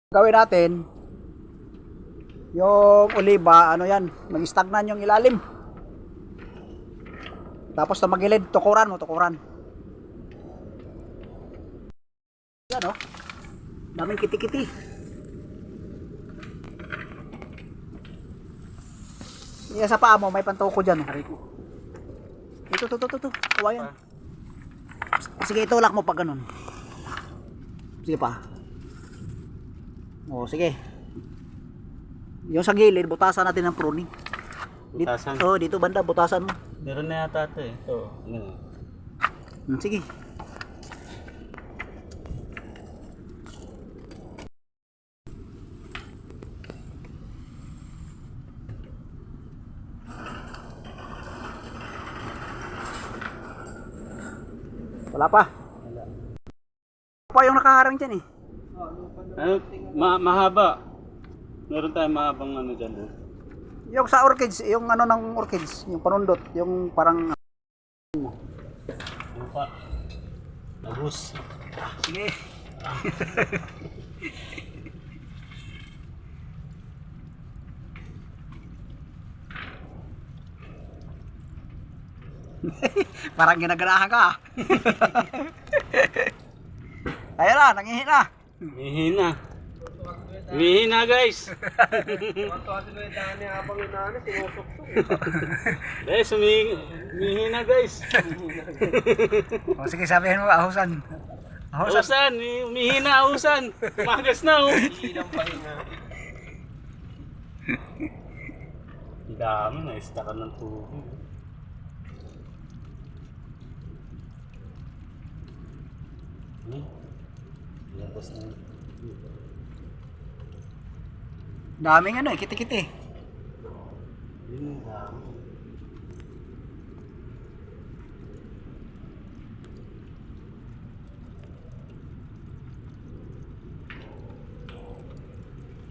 Gawin natin yung oliba, ano yan, mag-stagnan yung ilalim. Tapos na magilid, tukuran mo, tukuran. Yan, oh. Daming kiti-kiti. Yan sa paa mo, may pantuko dyan, oh. Ito. Kawayan. Sige, itulak mo pag ganun. Sige pa. O, sige. Yung sa gilid, butasan natin ng pruning. Butasan? Oo, dito banda, butasan mo. Meron na yata ito eh. Ito. Sige. Wala pa. Wala. Pa yung nakaharang dyan eh. Ano, mahaba. Meron tayong mahabang ano dyan. Yung sa orchids, yung ano ng orchids, yung panundot, yung parang Ano pa? Labus. sige. Parang ginaganahan ka. Ayan na, nangihi na. Mihina. Mihina guys. Guys, mihina guys. O sige, sabihin mo, ahusan. Ausan, mihina ausan. Magas na oh. Ang dami na istakan ng tubig. Labas na. Daming ano eh, kiti-kiti. Yun ang dami.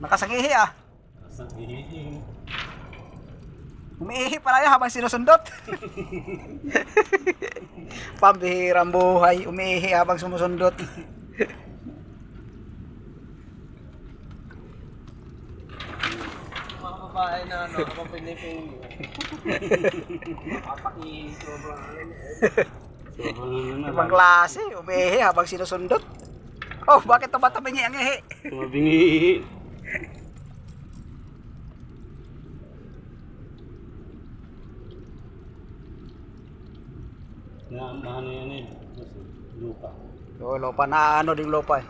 Nakasangihi ah. Asang hihing. Umiihi pala yun habang sinusundot. Pambihirang buhay, umiihi habang sumusundot. Mga babae na ano, kapag piniping kapaki sobrang Sobrang ano na. Ibang klase, umiihi habang sinusundot. Oh, bakit tumatabingi ang ihi? Tumabingi. Na ano yan eh. Lupa. Yung lupa na ano ding lupa eh.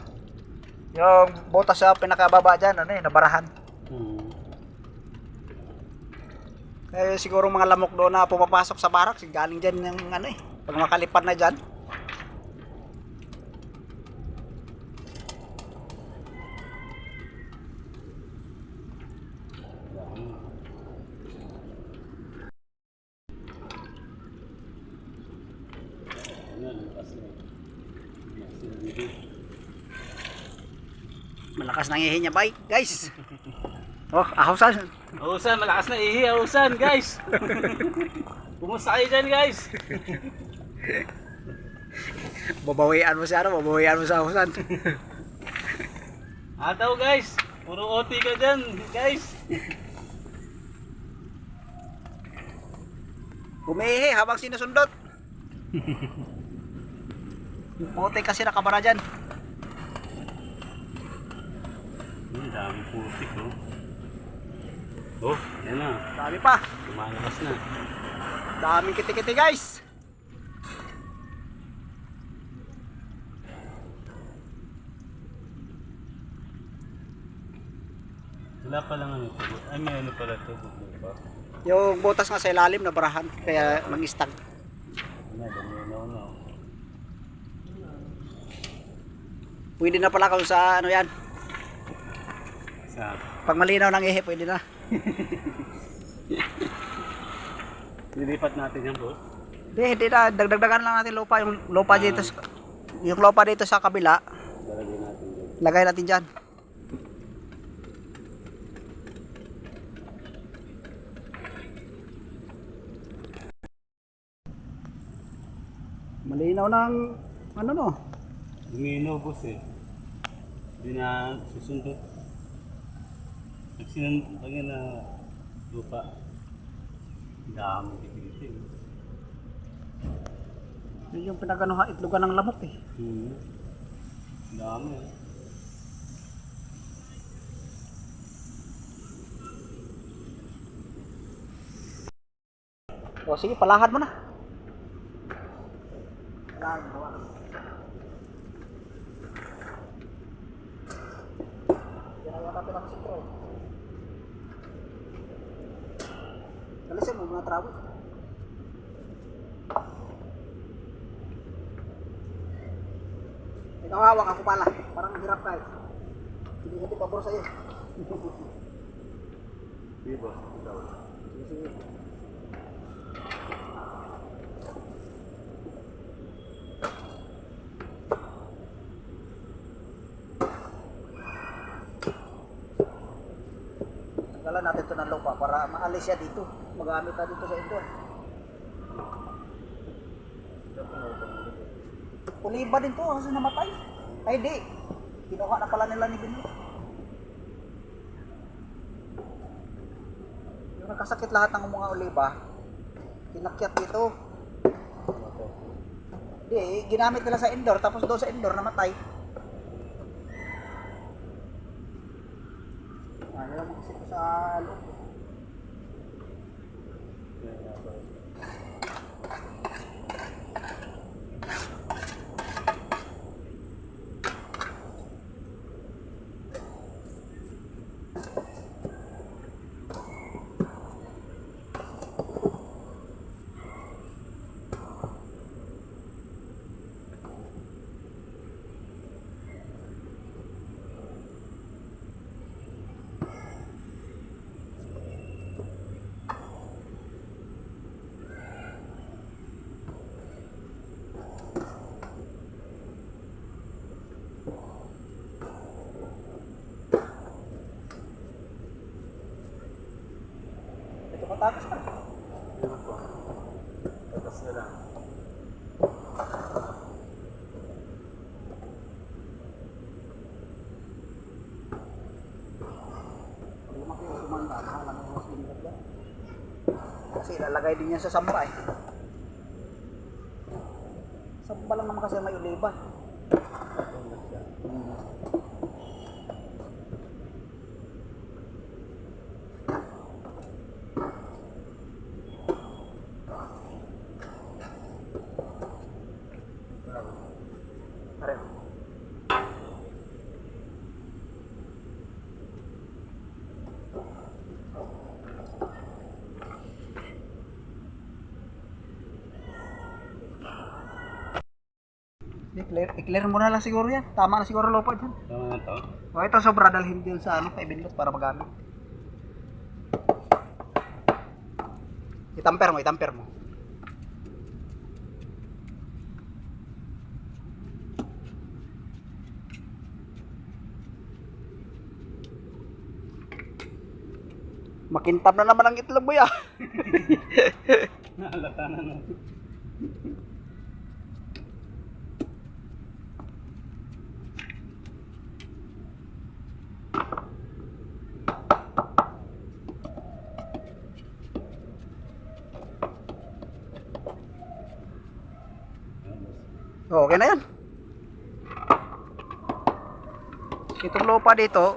Yung butas sa pinakababa dyan, ano eh, nabarahan. Eh siguro mga lamok doon na pumapasok sa barak, galing dyan yung ano eh. Pag makalipad na dyan. Malakas nang ihi niya, bye guys. Oh, ahusan. Ausan, malakas na ihi. Ausan guys. Kumusta kayo dyan guys? Babawian mo siya, ano? Babawian mo sa ahusan. Ataw guys. Puro OT ka dyan guys. Umiihi habang sinusundot. Yung puti kasi nakabara dyan. Ang dami putik oh. Oh, yan na. Dami pa. Lumalakas na. Daming kiti-kiti guys. Wala pa lang ano. Ay, may ano pala ito. Yung butas nga sa ilalim na barahan, kaya mag-stag. Pwede na pala kung sa ano yan. Sa Pag malinaw ng ihi, pwede na. Lilipat natin yan, boss. Hindi na. Dagdagan lang natin lupa. Yung lupa dito, yung lupa dito sa kabila, Lalagay natin dyan. lagay natin dyan. Malinaw ng ano no. Lumino, boss eh. Hindi na susundot. Nagsinunod na lupa. Dami kipitin. Yun yung pinaganoha itlogan ng lamok eh. Dami. O sige, palahad mo na. Palahad mo. Yan ang yata pinakasitro. Kalisin mo mga trawo. Ikaw hawak, ako pala. Parang hirap ka eh. Hindi pabor sa'yo. Di ba? Sige, sige. Tanggalan natin ito ng lupa para maalis siya dito. Magamit na dito sa indoor. Uliba din to kasi namatay. Ay di. Kinuha na pala nila ni Binlo. Yung nagkasakit lahat ng mga uliba, kinakyat dito. Di, ginamit nila sa indoor tapos doon sa indoor namatay. Ano lang makasip sa loob. Ito patakas pa. Tapos na lang. Lumaki o tumanda, mahala na yung mas binigad yan. Kasi ilalagay din yan sa samba eh. Samba lang naman kasi may uliban. Pareho. I-clear mo na lang siguro yan. Tama na siguro lupa dyan. Tama na to? O ito sobra dalhin din sa ano, kay Binlot para magamit. Itamper mo, itamper mo. Makintab na naman ang itlog mo ya. Naalata na no. Okay na yan. Itong lupa dito,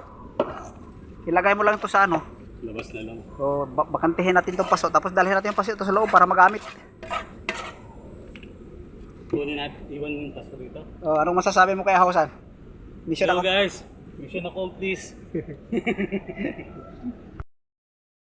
ilagay mo lang ito sa ano. Labas na lang. So, bakantihin natin itong paso, tapos dalhin natin yung paso ito sa loob para magamit. Kunin natin, iwan yung taso rito. Anong masasabi mo kay Hausan? Mission Hello ako. guys, mission accomplished.